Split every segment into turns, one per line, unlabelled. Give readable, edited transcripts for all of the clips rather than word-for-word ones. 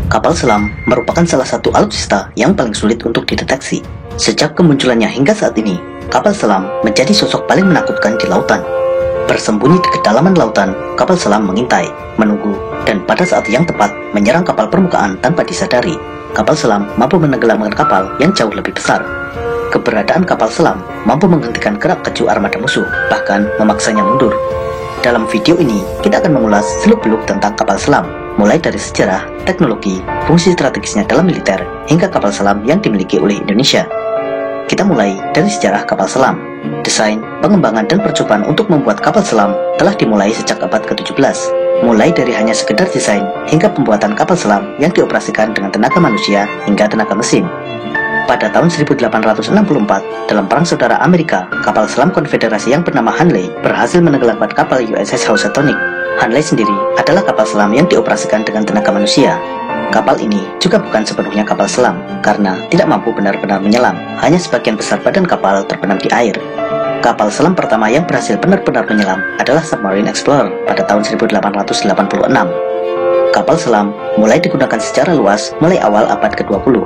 Kapal selam merupakan salah satu alutsista yang paling sulit untuk dideteksi. Sejak kemunculannya hingga saat ini, kapal selam menjadi sosok paling menakutkan di lautan. Bersembunyi di kedalaman lautan, kapal selam mengintai, menunggu, dan pada saat yang tepat menyerang kapal permukaan tanpa disadari. Kapal selam mampu menenggelamkan kapal yang jauh lebih besar. Keberadaan kapal selam mampu menghentikan gerak keju armada musuh, bahkan memaksanya mundur. Dalam video ini, kita akan mengulas seluk-beluk tentang kapal selam, mulai dari sejarah, teknologi, fungsi strategisnya dalam militer, hingga kapal selam yang dimiliki oleh Indonesia. Kita mulai dari sejarah kapal selam. Desain, pengembangan, dan percobaan untuk membuat kapal selam telah dimulai sejak abad ke-17, mulai dari hanya sekedar desain hingga pembuatan kapal selam yang dioperasikan dengan tenaga manusia hingga tenaga mesin. Pada tahun 1864, dalam Perang Saudara Amerika, kapal selam konfederasi yang bernama Hanley berhasil menenggelamkan kapal USS Housatonic. Hanley sendiri adalah kapal selam yang dioperasikan dengan tenaga manusia. Kapal ini juga bukan sepenuhnya kapal selam, karena tidak mampu benar-benar menyelam. Hanya sebagian besar badan kapal terbenam di air. Kapal selam pertama yang berhasil benar-benar menyelam adalah Submarine Explorer pada tahun 1886. Kapal selam mulai digunakan secara luas mulai awal abad ke-20.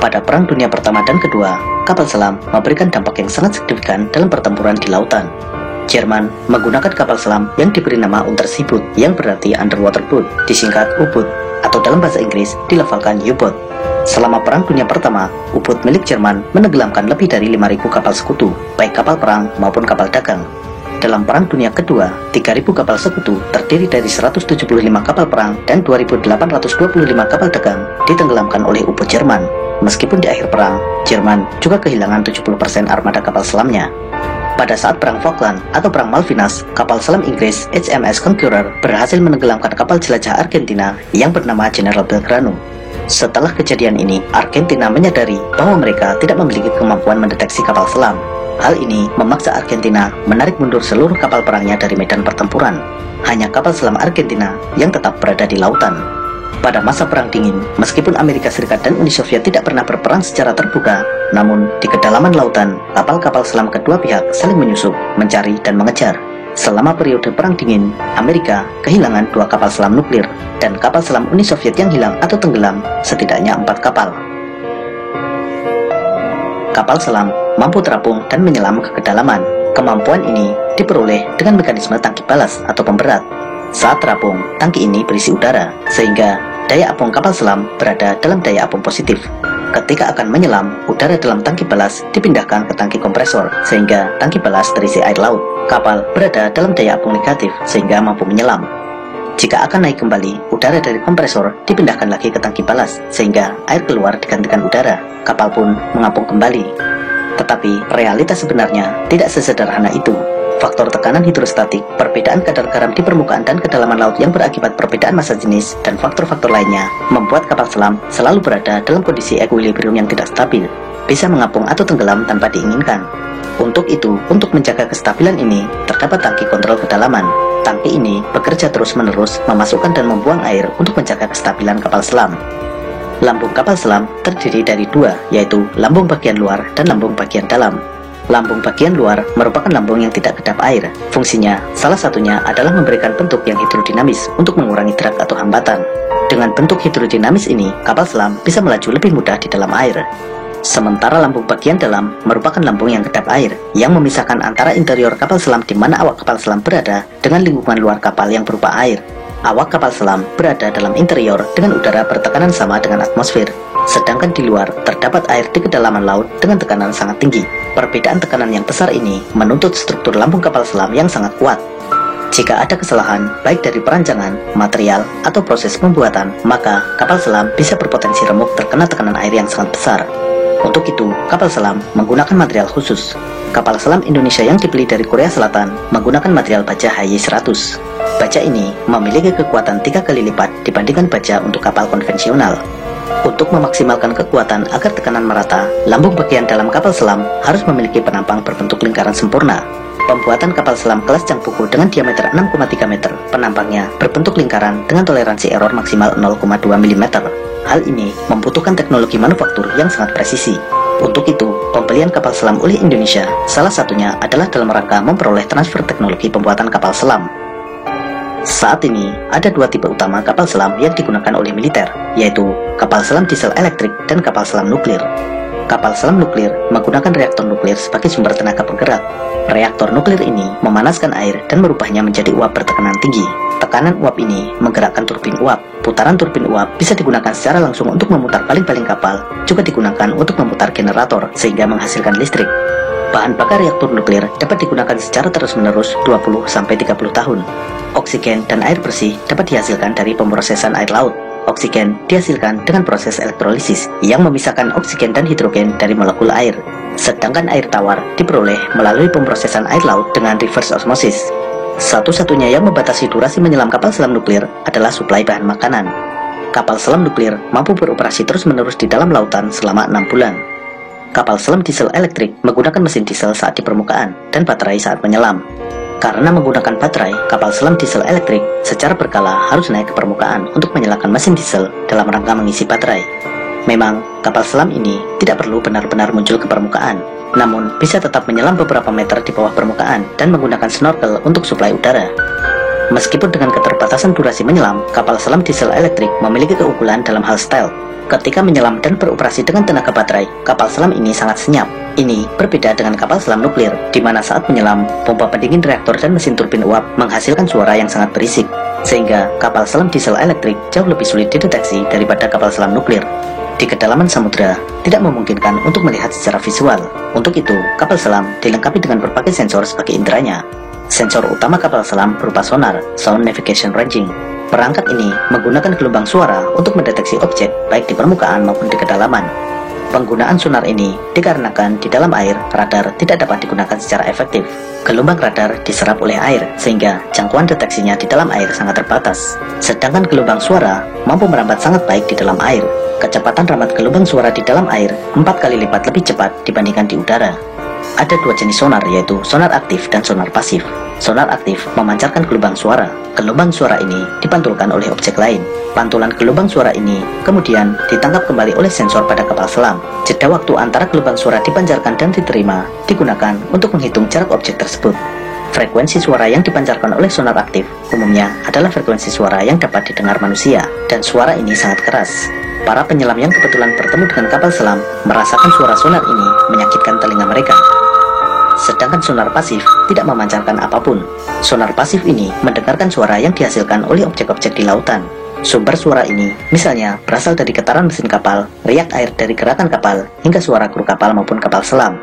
Pada Perang Dunia Pertama dan Kedua, kapal selam memberikan dampak yang sangat signifikan dalam pertempuran di lautan. Jerman menggunakan kapal selam yang diberi nama Unterseeboot, yang berarti underwater boat, disingkat U-boat, atau dalam bahasa Inggris dilafalkan U-boat. Selama Perang Dunia Pertama, U-boat milik Jerman menenggelamkan lebih dari 5.000 kapal sekutu, baik kapal perang maupun kapal dagang. Dalam Perang Dunia Kedua, 3.000 kapal sekutu terdiri dari 175 kapal perang dan 2.825 kapal dagang ditenggelamkan oleh U-boat Jerman. Meskipun di akhir perang, Jerman juga kehilangan 70% armada kapal selamnya. Pada saat Perang Falkland atau Perang Malvinas, kapal selam Inggris HMS Conqueror berhasil menenggelamkan kapal jelajah Argentina yang bernama General Belgrano. Setelah kejadian ini, Argentina menyadari bahwa mereka tidak memiliki kemampuan mendeteksi kapal selam. Hal ini memaksa Argentina menarik mundur seluruh kapal perangnya dari medan pertempuran. Hanya kapal selam Argentina yang tetap berada di lautan. Pada masa Perang Dingin, meskipun Amerika Serikat dan Uni Soviet tidak pernah berperang secara terbuka, namun di kedalaman lautan, kapal-kapal selam kedua pihak saling menyusup, mencari, dan mengejar. Selama periode Perang Dingin, Amerika kehilangan 2 kapal selam nuklir, dan kapal selam Uni Soviet yang hilang atau tenggelam setidaknya 4 kapal. Kapal selam mampu terapung dan menyelam ke kedalaman. Kemampuan ini diperoleh dengan mekanisme tangki balas atau pemberat. Saat terapung, tangki ini berisi udara, sehingga daya apung kapal selam berada dalam daya apung positif. Ketika akan menyelam, udara dalam tangki balas dipindahkan ke tangki kompresor, sehingga tangki balas terisi air laut. Kapal berada dalam daya apung negatif, sehingga mampu menyelam. Jika akan naik kembali, udara dari kompresor dipindahkan lagi ke tangki balas, sehingga air keluar digantikan udara. Kapal pun mengapung kembali. Tetapi realitas sebenarnya tidak sesederhana itu. Faktor tekanan hidrostatik, perbedaan kadar garam di permukaan dan kedalaman laut yang berakibat perbedaan massa jenis, dan faktor-faktor lainnya membuat kapal selam selalu berada dalam kondisi equilibrium yang tidak stabil, bisa mengapung atau tenggelam tanpa diinginkan. Untuk itu, untuk menjaga kestabilan ini, terdapat tangki kontrol kedalaman. Tangki ini bekerja terus-menerus memasukkan dan membuang air untuk menjaga kestabilan kapal selam. Lambung kapal selam terdiri dari 2, yaitu lambung bagian luar dan lambung bagian dalam. Lambung bagian luar merupakan lambung yang tidak kedap air. Fungsinya, salah satunya adalah memberikan bentuk yang hidrodinamis untuk mengurangi drag atau hambatan. Dengan bentuk hidrodinamis ini, kapal selam bisa melaju lebih mudah di dalam air. Sementara lambung bagian dalam merupakan lambung yang kedap air, yang memisahkan antara interior kapal selam di mana awak kapal selam berada dengan lingkungan luar kapal yang berupa air. Awak kapal selam berada dalam interior dengan udara bertekanan sama dengan atmosfer, sedangkan di luar terdapat air di kedalaman laut dengan tekanan sangat tinggi. Perbedaan tekanan yang besar ini menuntut struktur lambung kapal selam yang sangat kuat. Jika ada kesalahan, baik dari perancangan, material, atau proses pembuatan, maka kapal selam bisa berpotensi remuk terkena tekanan air yang sangat besar. Untuk itu, kapal selam menggunakan material khusus. Kapal selam Indonesia yang dibeli dari Korea Selatan menggunakan material baja HY100. Baja ini memiliki kekuatan 3 kali lipat dibandingkan baja untuk kapal konvensional. Untuk memaksimalkan kekuatan agar tekanan merata, lambung bagian dalam kapal selam harus memiliki penampang berbentuk lingkaran sempurna. Pembuatan kapal selam kelas Cangpuku dengan diameter 6,3 meter, penampangnya berbentuk lingkaran dengan toleransi error maksimal 0,2 mm. Hal ini membutuhkan teknologi manufaktur yang sangat presisi. Untuk itu, pembelian kapal selam oleh Indonesia salah satunya adalah dalam rangka memperoleh transfer teknologi pembuatan kapal selam. Saat ini, ada dua tipe utama kapal selam yang digunakan oleh militer, yaitu kapal selam diesel elektrik dan kapal selam nuklir. Kapal selam nuklir menggunakan reaktor nuklir sebagai sumber tenaga penggerak. Reaktor nuklir ini memanaskan air dan merubahnya menjadi uap bertekanan tinggi. Tekanan uap ini menggerakkan turbin uap. Putaran turbin uap bisa digunakan secara langsung untuk memutar baling-baling kapal, juga digunakan untuk memutar generator sehingga menghasilkan listrik. Bahan bakar reaktor nuklir dapat digunakan secara terus-menerus 20-30 tahun. Oksigen dan air bersih dapat dihasilkan dari pemrosesan air laut. Oksigen dihasilkan dengan proses elektrolisis yang memisahkan oksigen dan hidrogen dari molekul air. Sedangkan air tawar diperoleh melalui pemrosesan air laut dengan reverse osmosis. Satu-satunya yang membatasi durasi menyelam kapal selam nuklir adalah suplai bahan makanan. Kapal selam nuklir mampu beroperasi terus-menerus di dalam lautan selama 6 bulan. Kapal selam diesel elektrik menggunakan mesin diesel saat di permukaan dan baterai saat menyelam. Karena menggunakan baterai, kapal selam diesel elektrik secara berkala harus naik ke permukaan untuk menyalakan mesin diesel dalam rangka mengisi baterai. Memang, kapal selam ini tidak perlu benar-benar muncul ke permukaan, namun bisa tetap menyelam beberapa meter di bawah permukaan dan menggunakan snorkel untuk suplai udara. Meskipun dengan keterbatasan durasi menyelam, kapal selam diesel elektrik memiliki keunggulan dalam hal style. Ketika menyelam dan beroperasi dengan tenaga baterai, kapal selam ini sangat senyap. Ini berbeda dengan kapal selam nuklir, di mana saat menyelam, pompa pendingin reaktor dan mesin turbin uap menghasilkan suara yang sangat berisik, sehingga kapal selam diesel elektrik jauh lebih sulit dideteksi daripada kapal selam nuklir. Di kedalaman samudera, tidak memungkinkan untuk melihat secara visual. Untuk itu, kapal selam dilengkapi dengan berbagai sensor sebagai inderanya. Sensor utama kapal selam berupa sonar, Sound Navigation Ranging. Perangkat ini menggunakan gelombang suara untuk mendeteksi objek baik di permukaan maupun di kedalaman. Penggunaan sonar ini dikarenakan di dalam air, radar tidak dapat digunakan secara efektif. Gelombang radar diserap oleh air, sehingga jangkauan deteksinya di dalam air sangat terbatas. Sedangkan gelombang suara mampu merambat sangat baik di dalam air. Kecepatan rambat gelombang suara di dalam air 4 kali lipat lebih cepat dibandingkan di udara. Ada dua jenis sonar, yaitu sonar aktif dan sonar pasif. Sonar aktif memancarkan gelombang suara. Gelombang suara ini dipantulkan oleh objek lain. Pantulan gelombang suara ini kemudian ditangkap kembali oleh sensor pada kapal selam. Jeda waktu antara gelombang suara dipancarkan dan diterima digunakan untuk menghitung jarak objek tersebut. Frekuensi suara yang dipancarkan oleh sonar aktif umumnya adalah frekuensi suara yang dapat didengar manusia, dan suara ini sangat keras. Para penyelam yang kebetulan bertemu dengan kapal selam merasakan suara sonar ini menyakitkan telinga mereka. Sedangkan sonar pasif tidak memancarkan apapun. Sonar pasif ini mendengarkan suara yang dihasilkan oleh objek-objek di lautan. Sumber suara ini misalnya berasal dari getaran mesin kapal, riak air dari gerakan kapal, hingga suara kru kapal maupun kapal selam.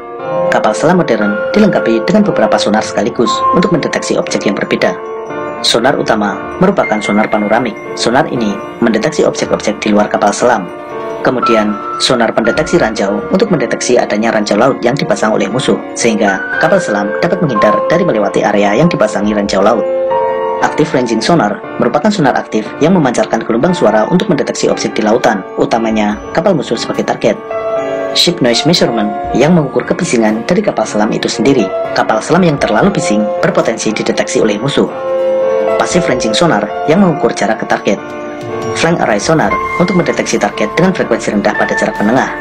Kapal selam modern dilengkapi dengan beberapa sonar sekaligus untuk mendeteksi objek yang berbeda. Sonar utama merupakan sonar panoramik. Sonar ini mendeteksi objek-objek di luar kapal selam. Kemudian, sonar pendeteksi ranjau untuk mendeteksi adanya ranjau laut yang dipasang oleh musuh, sehingga kapal selam dapat menghindar dari melewati area yang dipasangi ranjau laut. Active Ranging Sonar merupakan sonar aktif yang memancarkan gelombang suara untuk mendeteksi objek di lautan, utamanya kapal musuh sebagai target. Ship Noise Measurement yang mengukur kebisingan dari kapal selam itu sendiri. Kapal selam yang terlalu bising berpotensi dideteksi oleh musuh. Passive Ranging Sonar yang mengukur jarak ke target. Flank Array Sonar untuk mendeteksi target dengan frekuensi rendah pada jarak menengah.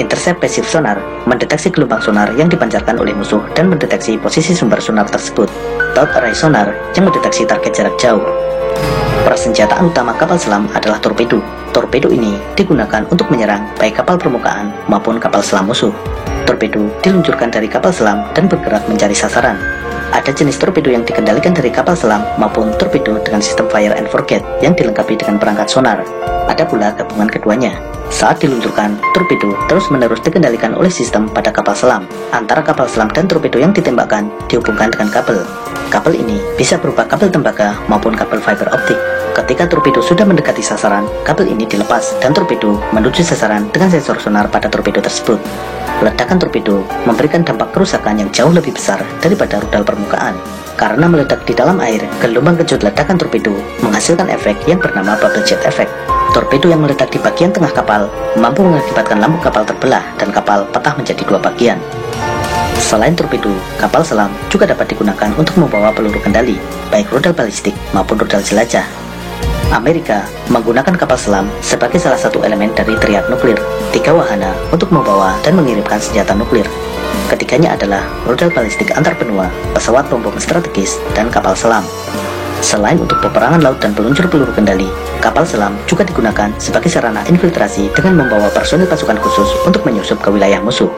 Intercept Passive Sonar mendeteksi gelombang sonar yang dipancarkan oleh musuh dan mendeteksi posisi sumber sonar tersebut. Thought Array Sonar yang mendeteksi target jarak jauh. Persenjataan utama kapal selam adalah torpedo. Torpedo ini digunakan untuk menyerang baik kapal permukaan maupun kapal selam musuh. Torpedo diluncurkan dari kapal selam dan bergerak mencari sasaran. Ada jenis torpedo yang dikendalikan dari kapal selam maupun torpedo dengan sistem fire and forget yang dilengkapi dengan perangkat sonar. Ada pula gabungan keduanya. Saat diluncurkan, torpedo terus-menerus dikendalikan oleh sistem pada kapal selam. Antara kapal selam dan torpedo yang ditembakkan dihubungkan dengan kabel. Kabel ini bisa berupa kabel tembaga maupun kabel fiber optik. Ketika torpedo sudah mendekati sasaran, kabel ini dilepas dan torpedo menuju sasaran dengan sensor sonar pada torpedo tersebut. Ledakan torpedo memberikan dampak kerusakan yang jauh lebih besar daripada rudal permukaan. Karena meledak di dalam air, gelombang kejut ledakan torpedo menghasilkan efek yang bernama bubble jet effect. Torpedo yang meledak di bagian tengah kapal mampu mengakibatkan lambung kapal terbelah dan kapal patah menjadi dua bagian. Selain torpedo, kapal selam juga dapat digunakan untuk membawa peluru kendali, baik rudal balistik maupun rudal jelajah. Amerika menggunakan kapal selam sebagai salah satu elemen dari triad nuklir, 3 wahana untuk membawa dan mengirimkan senjata nuklir. Ketiganya adalah rudal balistik antar benua, pesawat pembom strategis, dan kapal selam. Selain untuk peperangan laut dan peluncur peluru kendali, kapal selam juga digunakan sebagai sarana infiltrasi dengan membawa personil pasukan khusus untuk menyusup ke wilayah musuh.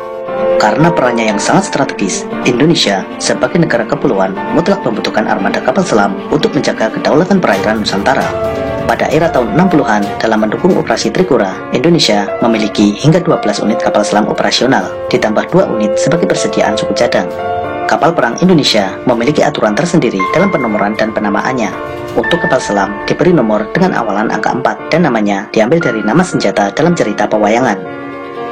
Karena perannya yang sangat strategis, Indonesia sebagai negara kepulauan mutlak membutuhkan armada kapal selam untuk menjaga kedaulatan perairan Nusantara. Pada era tahun 60-an, dalam mendukung operasi Trikora, Indonesia memiliki hingga 12 unit kapal selam operasional, ditambah 2 unit sebagai persediaan suku cadang. Kapal perang Indonesia memiliki aturan tersendiri dalam penomoran dan penamaannya. Untuk kapal selam diberi nomor dengan awalan angka 4 dan namanya diambil dari nama senjata dalam cerita pewayangan.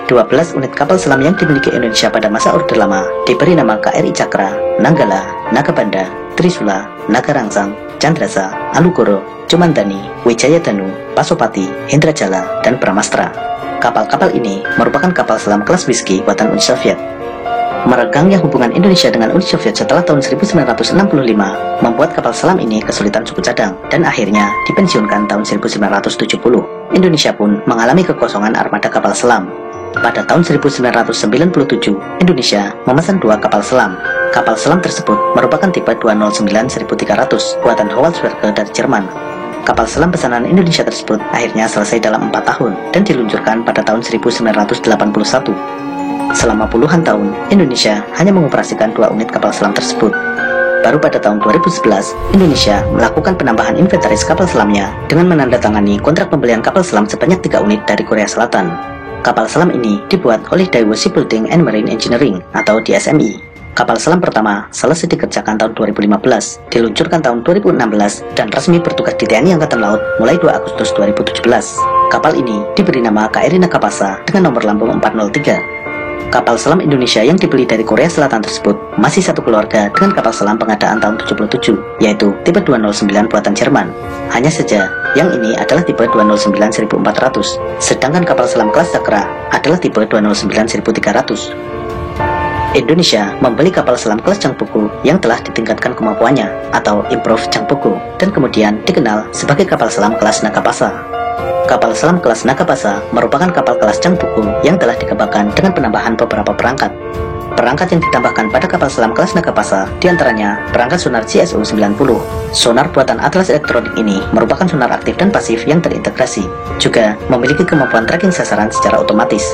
12 unit kapal selam yang dimiliki Indonesia pada masa Orde Lama diberi nama KRI Cakra, Nanggala, Nagabanda, Trisula, Nagarangsang, Candrasa, Alugoro, Cumandani, Wijayadanu, Pasopati, Indrajala, dan Bramastra. Kapal-kapal ini merupakan kapal selam kelas Whiskey buatan Uni Soviet. Meregangnya hubungan Indonesia dengan Uni Soviet setelah tahun 1965 membuat kapal selam ini kesulitan suku cadang dan akhirnya dipensiunkan tahun 1970. Indonesia pun mengalami kekosongan armada kapal selam. Pada tahun 1997, Indonesia memesan 2 kapal selam. Kapal selam tersebut merupakan tipe 209-1300 buatan Howaldtswerke dari Jerman. Kapal selam pesanan Indonesia tersebut akhirnya selesai dalam 4 tahun dan diluncurkan pada tahun 1981. Selama puluhan tahun, Indonesia hanya mengoperasikan 2 unit kapal selam tersebut. Baru pada tahun 2011, Indonesia melakukan penambahan inventaris kapal selamnya dengan menandatangani kontrak pembelian kapal selam sebanyak 3 unit dari Korea Selatan. Kapal selam ini dibuat oleh Daewoo Shipbuilding and Marine Engineering atau DSME. Kapal selam pertama selesai dikerjakan tahun 2015, diluncurkan tahun 2016, dan resmi bertugas di TNI Angkatan Laut mulai 2 Agustus 2017. Kapal ini diberi nama KRI Nagapasa dengan nomor lambung 403. Kapal selam Indonesia yang dibeli dari Korea Selatan tersebut masih satu keluarga dengan kapal selam pengadaan tahun 77, yaitu tipe 209 buatan Jerman. Hanya saja, yang ini adalah tipe 209-1400, sedangkan kapal selam kelas Cakra adalah tipe 209-1300. Indonesia membeli kapal selam kelas Changpuku yang telah ditingkatkan kemampuannya atau Improved Changpuku dan kemudian dikenal sebagai kapal selam kelas Nagapasa. Kapal selam kelas Nagapasa merupakan kapal kelas Changpuku yang telah dikembangkan dengan penambahan beberapa perangkat. Perangkat yang ditambahkan pada kapal selam kelas Nagapasa diantaranya perangkat sonar GSU-90. Sonar buatan Atlas Elektronik ini merupakan sonar aktif dan pasif yang terintegrasi, juga memiliki kemampuan tracking sasaran secara otomatis.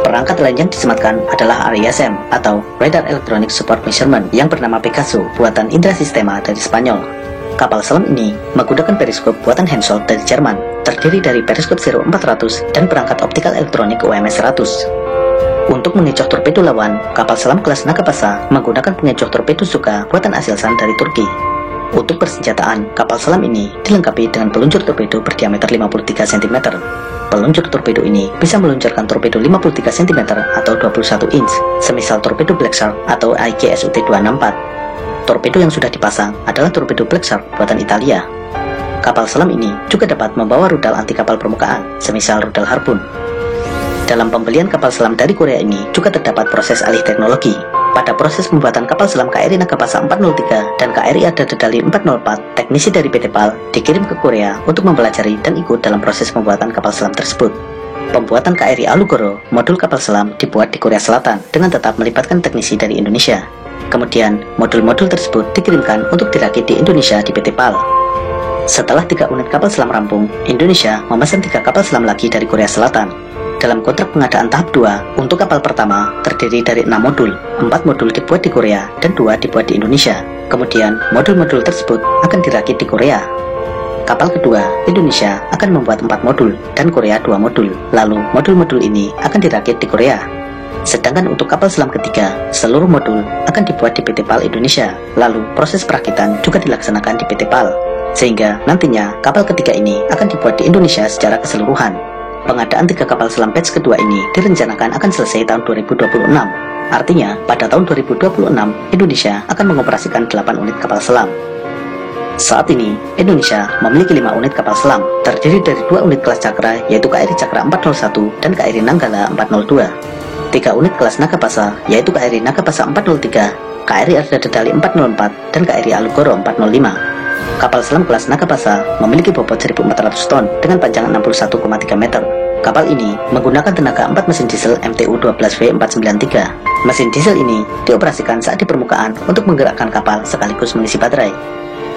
Perangkat lain yang disematkan adalah RISM atau Radar Electronic Support Measurement yang bernama Pegaso buatan Indra Sistema dari Spanyol. Kapal selam ini menggunakan periskop buatan Hensoldt dari Jerman, terdiri dari periskop 0400 dan perangkat optikal elektronik OMS 100. Untuk mengecoh torpedo lawan, kapal selam kelas Nagapasa menggunakan pengecoh torpedo Suka buatan Aselsan dari Turki. Untuk persenjataan, kapal selam ini dilengkapi dengan peluncur torpedo berdiameter 53 cm. Peluncur torpedo ini bisa meluncurkan torpedo 53 cm atau 21 inch, semisal torpedo Black Shark atau IGSUT-264. Torpedo yang sudah dipasang adalah torpedo Black Shark buatan Italia. Kapal selam ini juga dapat membawa rudal anti kapal permukaan, semisal rudal Harpoon. Dalam pembelian kapal selam dari Korea ini juga terdapat proses alih teknologi. Pada proses pembuatan kapal selam KRI Nagapasa 403 dan KRI Arda Dedali 404, teknisi dari PT PAL dikirim ke Korea untuk mempelajari dan ikut dalam proses pembuatan kapal selam tersebut. Pembuatan KRI Alugoro, modul kapal selam dibuat di Korea Selatan dengan tetap melibatkan teknisi dari Indonesia. Kemudian, modul-modul tersebut dikirimkan untuk dirakit di Indonesia di PT PAL. Setelah 3 unit kapal selam rampung, Indonesia memesan 3 kapal selam lagi dari Korea Selatan. Dalam kontrak pengadaan tahap 2, untuk kapal pertama terdiri dari 6 modul, 4 modul dibuat di Korea dan 2 dibuat di Indonesia. Kemudian, modul-modul tersebut akan dirakit di Korea. Kapal kedua, Indonesia akan membuat 4 modul dan Korea 2 modul. Lalu, modul-modul ini akan dirakit di Korea. Sedangkan untuk kapal selam ketiga, seluruh modul akan dibuat di PT PAL Indonesia. Lalu, proses perakitan juga dilaksanakan di PT PAL. Sehingga nantinya kapal ketiga ini akan dibuat di Indonesia secara keseluruhan. Pengadaan 3 kapal selam batch kedua ini direncanakan akan selesai tahun 2026. Artinya, pada tahun 2026, Indonesia akan mengoperasikan 8 unit kapal selam. Saat ini, Indonesia memiliki 5 unit kapal selam, terdiri dari 2 unit kelas Cakra, yaitu KRI Cakra 401 dan KRI Nanggala 402. 3 unit kelas Nagapasa, yaitu KRI Nagapasa 403, KRI Arda Dedali 404, dan KRI Alugoro 405. Kapal selam kelas Nagapasa memiliki bobot 1.400 ton dengan panjang 61,3 meter. Kapal ini menggunakan tenaga 4 mesin diesel MTU-12V493. Mesin diesel ini dioperasikan saat di permukaan untuk menggerakkan kapal sekaligus mengisi baterai.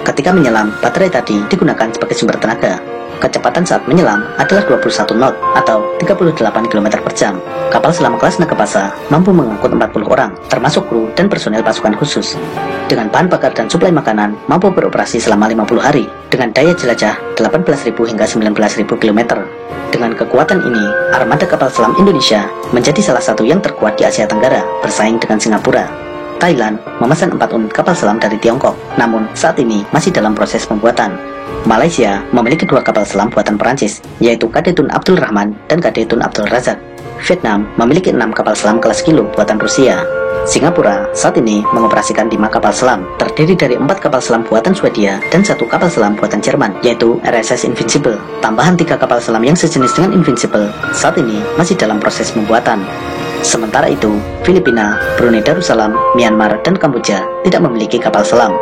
Ketika menyelam, baterai tadi digunakan sebagai sumber tenaga. Kecepatan saat menyelam adalah 21 knot atau 38 km per jam. Kapal selam kelas Nagapasa mampu mengangkut 40 orang, termasuk kru dan personel pasukan khusus. Dengan bahan bakar dan suplai makanan, mampu beroperasi selama 50 hari, dengan daya jelajah 18.000 hingga 19.000 km. Dengan kekuatan ini, armada kapal selam Indonesia menjadi salah satu yang terkuat di Asia Tenggara, bersaing dengan Singapura. Thailand memesan 4 unit kapal selam dari Tiongkok, namun saat ini masih dalam proses pembuatan. Malaysia memiliki 2 kapal selam buatan Perancis, yaitu KD Tun Abdul Rahman dan KD Tun Abdul Razak. Vietnam memiliki 6 kapal selam kelas Kilo buatan Rusia. Singapura saat ini mengoperasikan 5 kapal selam, terdiri dari 4 kapal selam buatan Swedia dan 1 kapal selam buatan Jerman, yaitu RSS Invincible. Tambahan 3 kapal selam yang sejenis dengan Invincible saat ini masih dalam proses pembuatan. Sementara itu, Filipina, Brunei Darussalam, Myanmar, dan Kamboja tidak memiliki kapal selam.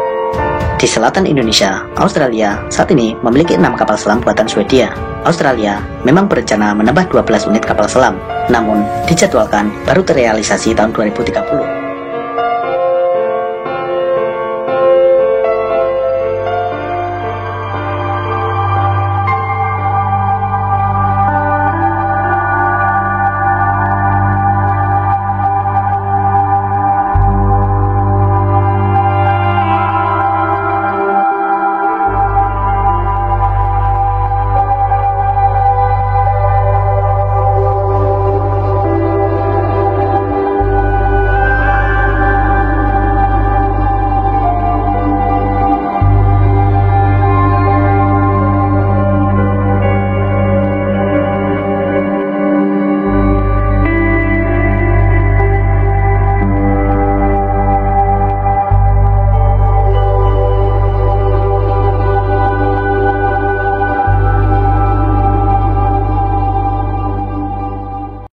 Di selatan Indonesia, Australia saat ini memiliki 6 kapal selam buatan Swedia. Australia memang berencana menambah 12 unit kapal selam, namun dijadwalkan baru terrealisasi tahun 2030.